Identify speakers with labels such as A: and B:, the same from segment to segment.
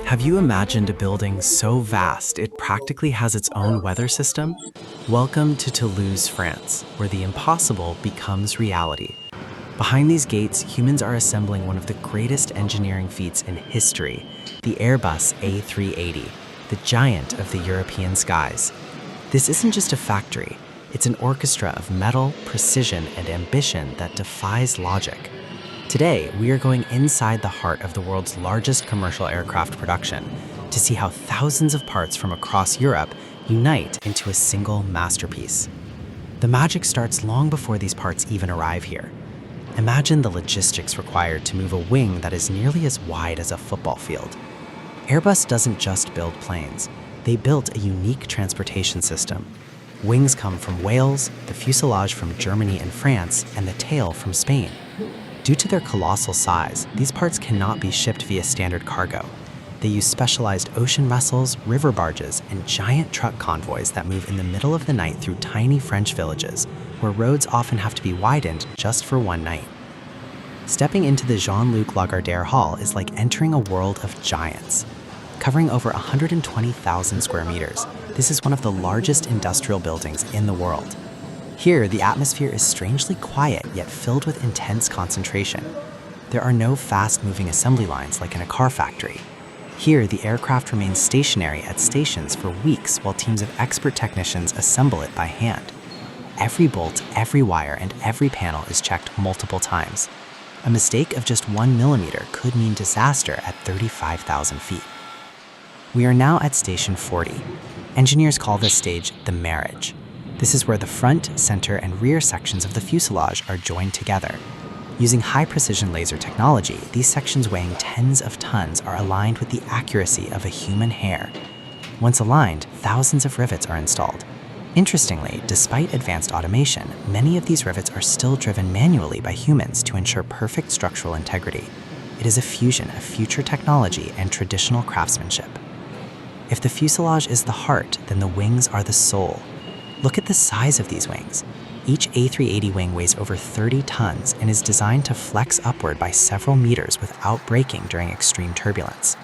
A: Have you imagined a building so vast it practically has its own weather system? Welcome to Toulouse, France, where the impossible becomes reality. Behind these gates, humans are assembling one of the greatest engineering feats in history, the Airbus A380, the giant of the European skies. This isn't just a factory, it's an orchestra of metal, precision, and ambition that defies logic. Today, we are going inside the heart of the world's largest commercial aircraft production to see how thousands of parts from across Europe unite into a single masterpiece. The magic starts long before these parts even arrive here. Imagine the logistics required to move a wing that is nearly as wide as a football field. Airbus doesn't just build planes, they built a unique transportation system. Wings come from Wales, the fuselage from Germany and France, and the tail from Spain. Due to their colossal size, these parts cannot be shipped via standard cargo. They use specialized ocean vessels, river barges, and giant truck convoys that move in the middle of the night through tiny French villages, where roads often have to be widened just for one night. Stepping into the Jean-Luc Lagardère Hall is like entering a world of giants. Covering over 120,000 square meters, this is one of the largest industrial buildings in the world. Here, the atmosphere is strangely quiet yet filled with intense concentration. There are no fast-moving assembly lines like in a car factory. Here, the aircraft remains stationary at stations for weeks while teams of expert technicians assemble it by hand. Every bolt, every wire, and every panel is checked multiple times. A mistake of just 1 millimeter could mean disaster at 35,000 feet. We are now at Station 40. Engineers call this stage the marriage. This is where the front, center, and rear sections of the fuselage are joined together. Using high-precision laser technology, these sections weighing tens of tons are aligned with the accuracy of a human hair. Once aligned, thousands of rivets are installed. Interestingly, despite advanced automation, many of these rivets are still driven manually by humans to ensure perfect structural integrity. It is a fusion of future technology and traditional craftsmanship. If the fuselage is the heart, then the wings are the soul. Look at the size of these wings. Each A380 wing weighs over 30 tons and is designed to flex upward by several meters without breaking during extreme turbulence.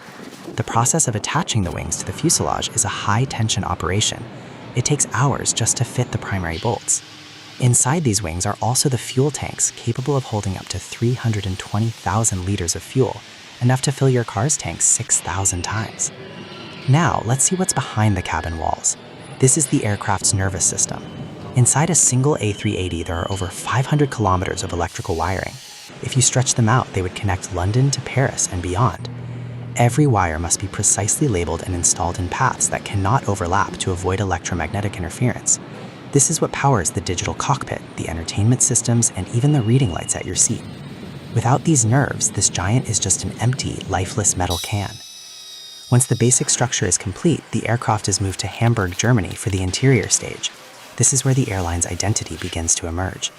A: The process of attaching the wings to the fuselage is a high-tension operation. It takes hours just to fit the primary bolts. Inside these wings are also the fuel tanks capable of holding up to 320,000 liters of fuel, enough to fill your car's tank 6,000 times. Now, let's see what's behind the cabin walls. This is the aircraft's nervous system. Inside a single A380, there are over 500 kilometers of electrical wiring. If you stretch them out, they would connect London to Paris and beyond. Every wire must be precisely labeled and installed in paths that cannot overlap to avoid electromagnetic interference. This is what powers the digital cockpit, the entertainment systems, and even the reading lights at your seat. Without these nerves, this giant is just an empty, lifeless metal can. Once the basic structure is complete, the aircraft is moved to Hamburg, Germany for the interior stage. This is where the airline's identity begins to emerge.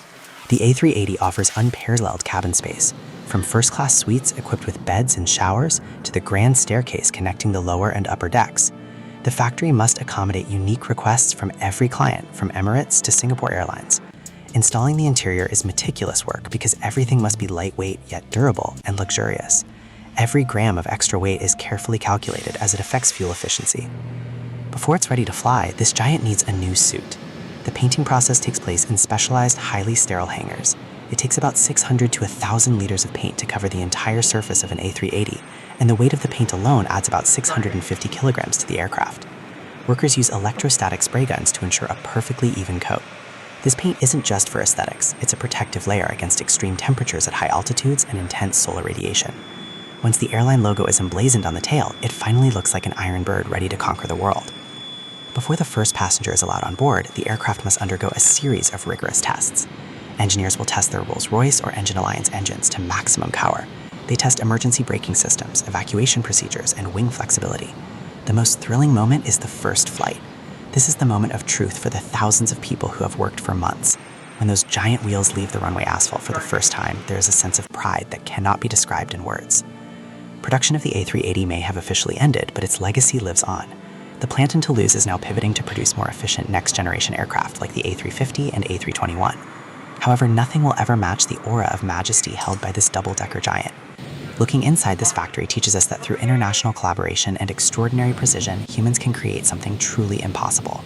A: The A380 offers unparalleled cabin space, from first-class suites equipped with beds and showers to the grand staircase connecting the lower and upper decks. The factory must accommodate unique requests from every client, from Emirates to Singapore Airlines. Installing the interior is meticulous work because everything must be lightweight yet durable and luxurious. Every gram of extra weight is carefully calculated as it affects fuel efficiency. Before it's ready to fly, this giant needs a new suit. The painting process takes place in specialized, highly sterile hangars. It takes about 600 to 1,000 liters of paint to cover the entire surface of an A380, and the weight of the paint alone adds about 650 kilograms to the aircraft. Workers use electrostatic spray guns to ensure a perfectly even coat. This paint isn't just for aesthetics, it's a protective layer against extreme temperatures at high altitudes and intense solar radiation. Once the airline logo is emblazoned on the tail, it finally looks like an iron bird ready to conquer the world. Before the first passenger is allowed on board, the aircraft must undergo a series of rigorous tests. Engineers will test their Rolls-Royce or Engine Alliance engines to maximum power. They test emergency braking systems, evacuation procedures, and wing flexibility. The most thrilling moment is the first flight. This is the moment of truth for the thousands of people who have worked for months. When those giant wheels leave the runway asphalt for the first time, there is a sense of pride that cannot be described in words. Production of the A380 may have officially ended, but its legacy lives on. The plant in Toulouse is now pivoting to produce more efficient next-generation aircraft like the A350 and A321. However, nothing will ever match the aura of majesty held by this double-decker giant. Looking inside this factory teaches us that through international collaboration and extraordinary precision, humans can create something truly impossible.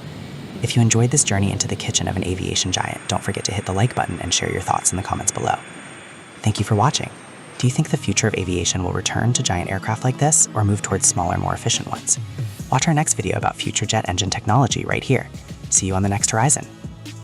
A: If you enjoyed this journey into the kitchen of an aviation giant, don't forget to hit the like button and share your thoughts in the comments below. Thank you for watching. Do you think the future of aviation will return to giant aircraft like this or move towards smaller, more efficient ones? Watch our next video about future jet engine technology right here. See you on the next horizon.